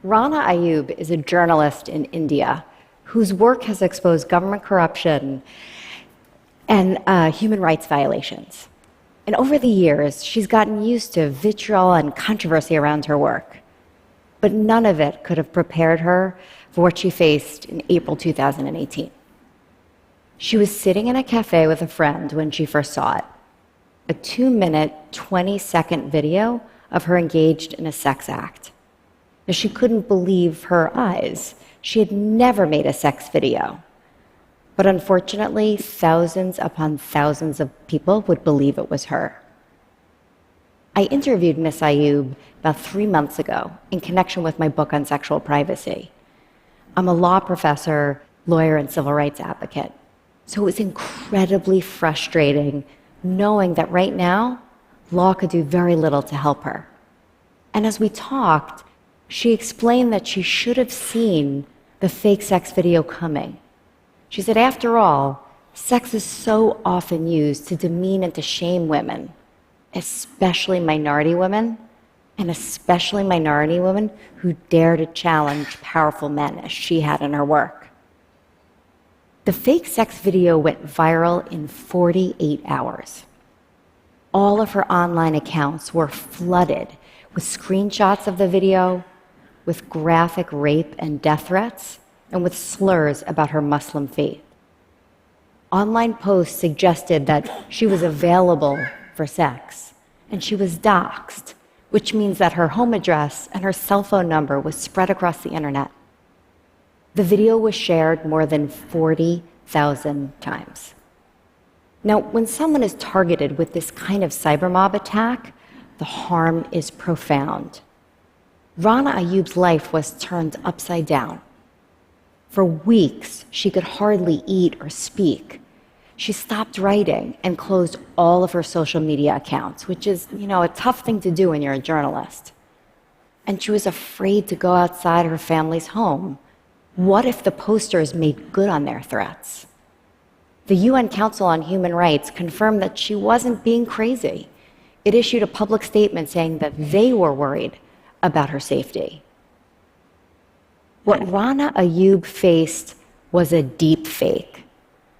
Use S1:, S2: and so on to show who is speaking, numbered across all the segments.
S1: Rana Ayub is a journalist in India whose work has exposed government corruption and human rights violations. And over the years, she's gotten used to vitriol and controversy around her work. But none of it could have prepared her for what she faced in April 2018. She was sitting in a cafe with a friend when she first saw it. A 2-minute, 20-second video of her engaged in a sex act. Now, she couldn't believe her eyes. She had never made a sex video. But unfortunately, thousands upon thousands of people would believe it was her. I interviewed Miss Ayub about 3 months ago in connection with my book on sexual privacy. I'm a law professor, lawyer, and civil rights advocate. So it was incredibly frustrating knowing that right now, law could do very little to help her. And as we talked, she explained that she should have seen the fake sex video coming. She said, after all, sex is so often used to demean and to shame women, especially minority women, and especially minority women who dare to challenge powerful men, as she had in her work. The fake sex video went viral in 48 hours. All of her online accounts were flooded with screenshots of the video, with graphic rape and death threats, and with slurs about her Muslim faith. Online posts suggested that she was available for sex, and she was doxxed, which means that her home address and her cell phone number was spread across the internet. The video was shared more than 40,000 times. Now, when someone is targeted with this kind of cybermob attack, the harm is profound. Rana Ayub's life was turned upside down. For weeks, she could hardly eat or speak. She stopped writing and closed all of her social media accounts, which is, a tough thing to do when you're a journalist. And she was afraid to go outside her family's home. What if the posters made good on their threats? The UN Council on Human Rights confirmed that she wasn't being crazy. It issued a public statement saying that they were worried about her safety. What Rana Ayub faced was a deep fake,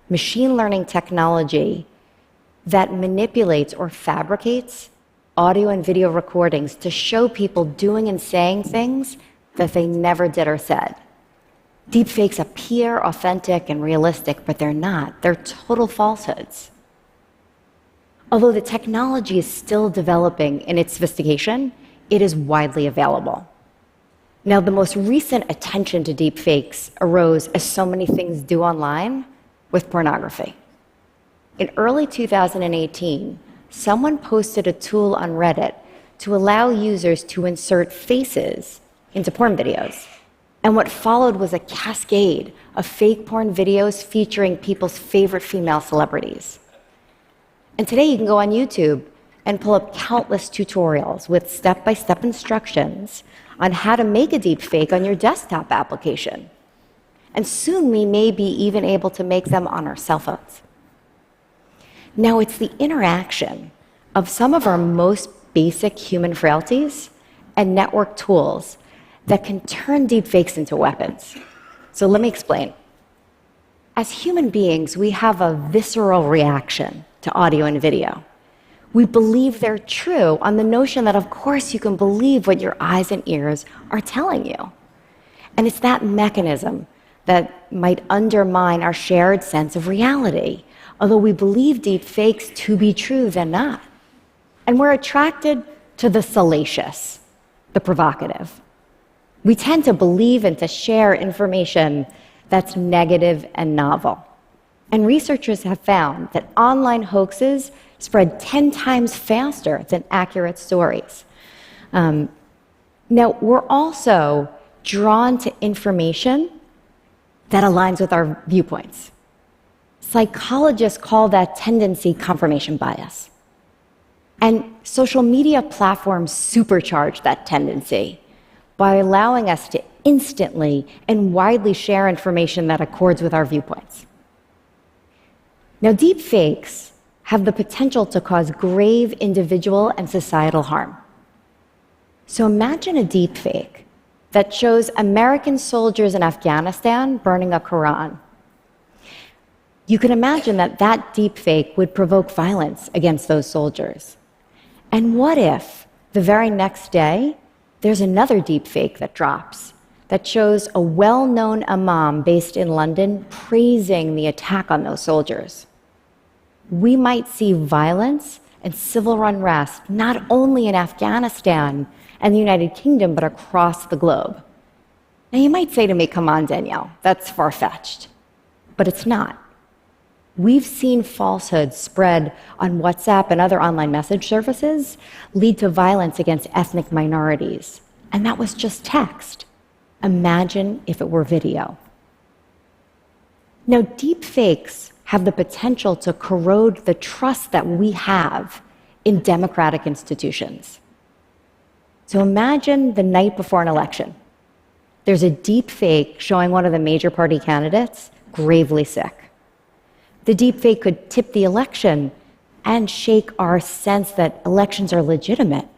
S1: machine learning technology that manipulates or fabricates audio and video recordings to show people doing and saying things that they never did or said. Deepfakes appear authentic and realistic, but they're not. They're total falsehoods. Although the technology is still developing in its sophistication, it is widely available. Now, the most recent attention to deepfakes arose, as so many things do online, with pornography. In early 2018, someone posted a tool on Reddit to allow users to insert faces into porn videos. And what followed was a cascade of fake porn videos featuring people's favorite female celebrities. And today you can go on YouTube and pull up countless tutorials with step-by-step instructions on how to make a deep fake on your desktop application. And soon we may be even able to make them on our cell phones. Now, it's the interaction of some of our most basic human frailties and network tools that can turn deepfakes into weapons. So let me explain. As human beings, we have a visceral reaction to audio and video. We believe they're true on the notion that, of course, you can believe what your eyes and ears are telling you. And it's that mechanism that might undermine our shared sense of reality. Although we believe deepfakes to be true, they're not. And we're attracted to the salacious, the provocative. We tend to believe and to share information that's negative and novel. And researchers have found that online hoaxes spread 10 times faster than accurate stories. Now, we're also drawn to information that aligns with our viewpoints. Psychologists call that tendency confirmation bias. And social media platforms supercharge that tendency by allowing us to instantly and widely share information that accords with our viewpoints. Now, deepfakes have the potential to cause grave individual and societal harm. So imagine a deepfake that shows American soldiers in Afghanistan burning a Quran. You can imagine that that deepfake would provoke violence against those soldiers. And what if the very next day there's another deepfake that drops that shows a well-known imam based in London praising the attack on those soldiers? We might see violence and civil unrest not only in Afghanistan and the United Kingdom, but across the globe. Now, you might say to me, come on, Danielle, that's far-fetched. But it's not. We've seen falsehoods spread on WhatsApp and other online message services lead to violence against ethnic minorities. And that was just text. Imagine if it were video. Now, deep fakes have the potential to corrode the trust that we have in democratic institutions. So imagine the night before an election. There's a deep fake showing one of the major party candidates gravely sick. The deep fake could tip the election and shake our sense that elections are legitimate.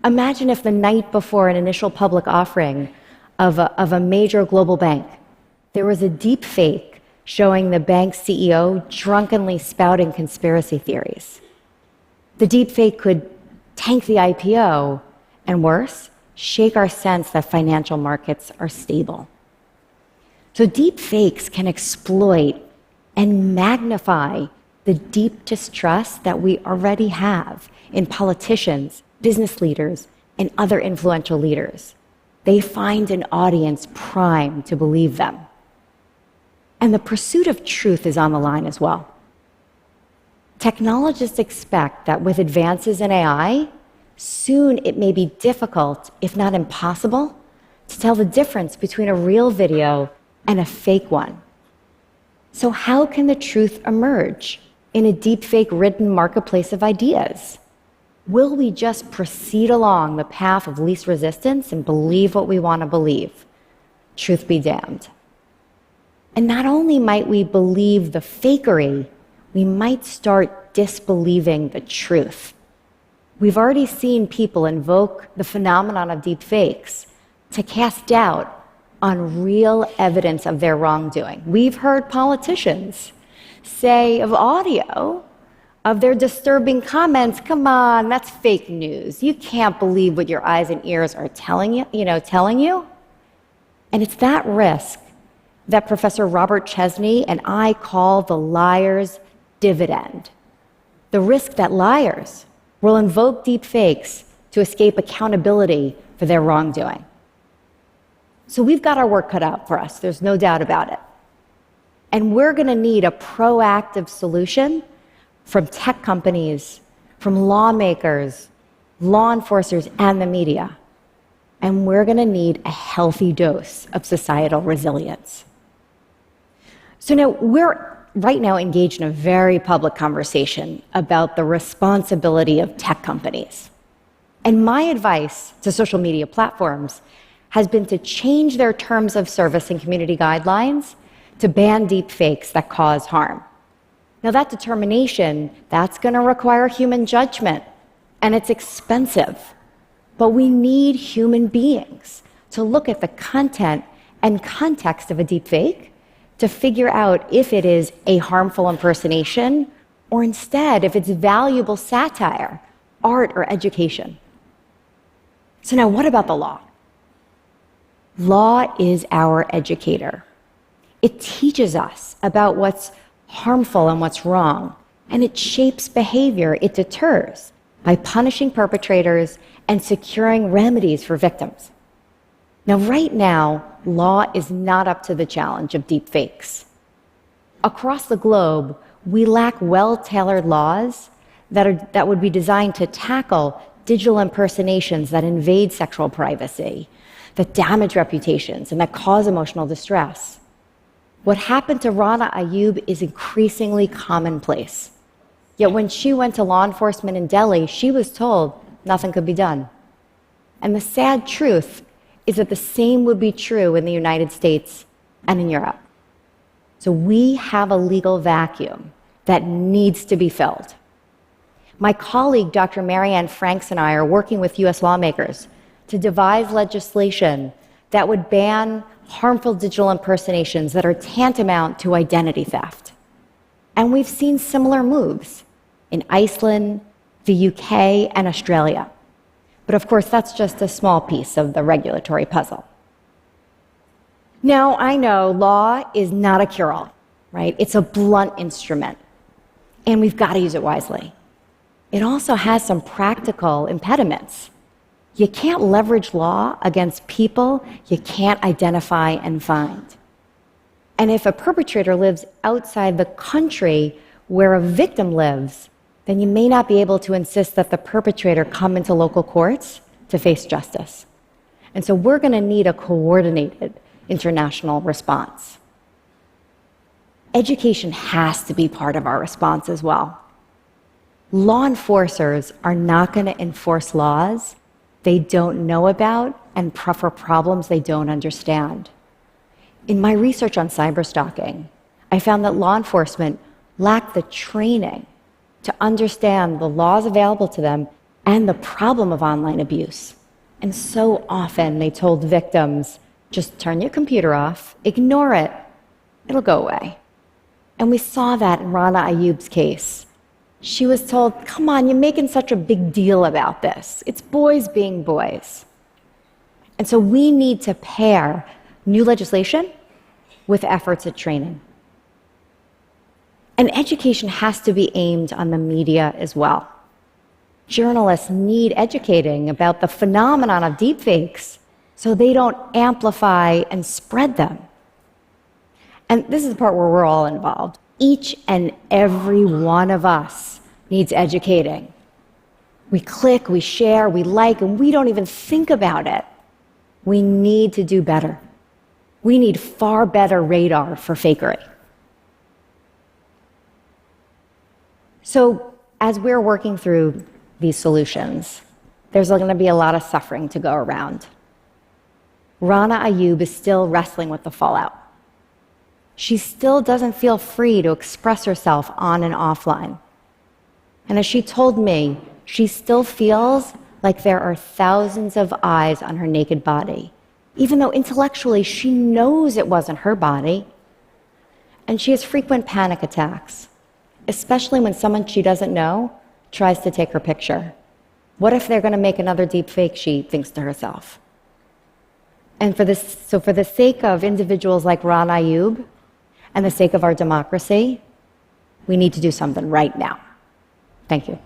S1: Imagine if the night before an initial public offering of a major global bank, there was a deep fake showing the bank's CEO drunkenly spouting conspiracy theories. The deep fake could tank the IPO, and worse, shake our sense that financial markets are stable. So deep fakes can exploit and magnify the deep distrust that we already have in politicians, business leaders, and other influential leaders. They find an audience primed to believe them. And the pursuit of truth is on the line as well. Technologists expect that with advances in AI, soon it may be difficult, if not impossible, to tell the difference between a real video and a fake one. So how can the truth emerge in a deepfake-ridden marketplace of ideas? Will we just proceed along the path of least resistance and believe what we want to believe? Truth be damned. And not only might we believe the fakery, we might start disbelieving the truth. We've already seen people invoke the phenomenon of deepfakes to cast doubt on real evidence of their wrongdoing. We've heard politicians say of audio of their disturbing comments, come on, that's fake news. You can't believe what your eyes and ears are telling you. And it's that risk that Professor Robert Chesney and I call the liar's dividend. The risk that liars will invoke deep fakes to escape accountability for their wrongdoing. So we've got our work cut out for us, there's no doubt about it. And we're going to need a proactive solution from tech companies, from lawmakers, law enforcers, and the media. And we're going to need a healthy dose of societal resilience. So now we're right now engaged in a very public conversation about the responsibility of tech companies. And my advice to social media platforms has been to change their terms of service and community guidelines to ban deep fakes that cause harm. Now that determination, that's going to require human judgment, and it's expensive. But we need human beings to look at the content and context of a deep fake to figure out if it is a harmful impersonation or instead if it's valuable satire, art, or education. So now what about the law? Law is our educator. It teaches us about what's harmful and what's wrong, and it shapes behavior. It deters by punishing perpetrators and securing remedies for victims. Now, right now, law is not up to the challenge of deep fakes. Across the globe, we lack well-tailored laws that would be designed to tackle digital impersonations that invade sexual privacy, that damage reputations, and that cause emotional distress. What happened to Rana Ayyub is increasingly commonplace. Yet when she went to law enforcement in Delhi, she was told nothing could be done. And the sad truth is that the same would be true in the United States and in Europe. So we have a legal vacuum that needs to be filled. My colleague, Dr. Marianne Franks, and I are working with US lawmakers to devise legislation that would ban harmful digital impersonations that are tantamount to identity theft. And we've seen similar moves in Iceland, the UK, and Australia. But of course, that's just a small piece of the regulatory puzzle. Now, I know law is not a cure-all, right? It's a blunt instrument, and we've got to use it wisely. It also has some practical impediments. You can't leverage law against people you can't identify and find. And if a perpetrator lives outside the country where a victim lives, then you may not be able to insist that the perpetrator come into local courts to face justice. And so we're going to need a coordinated international response. Education has to be part of our response as well. Law enforcers are not going to enforce laws they don't know about and for problems they don't understand. In my research on cyberstalking, I found that law enforcement lacked the training to understand the laws available to them and the problem of online abuse. And so often they told victims, just turn your computer off, ignore it, it'll go away. And we saw that in Rana Ayoub's case. She was told, come on, you're making such a big deal about this. It's boys being boys. And so we need to pair new legislation with efforts at training. And education has to be aimed on the media as well. Journalists need educating about the phenomenon of deepfakes so they don't amplify and spread them. And this is the part where we're all involved. Each and every one of us needs educating. We click, we share, we like, and we don't even think about it. We need to do better. We need far better radar for fakery. So as we're working through these solutions, there's going to be a lot of suffering to go around. Rana Ayoub is still wrestling with the fallout. She still doesn't feel free to express herself on and offline. And as she told me, she still feels like there are thousands of eyes on her naked body, even though intellectually she knows it wasn't her body. And she has frequent panic attacks, especially when someone she doesn't know tries to take her picture. What if they're going to make another deep fake, she thinks to herself. And for the sake of individuals like Rana Ayoub, and the sake of our democracy, we need to do something right now. Thank you.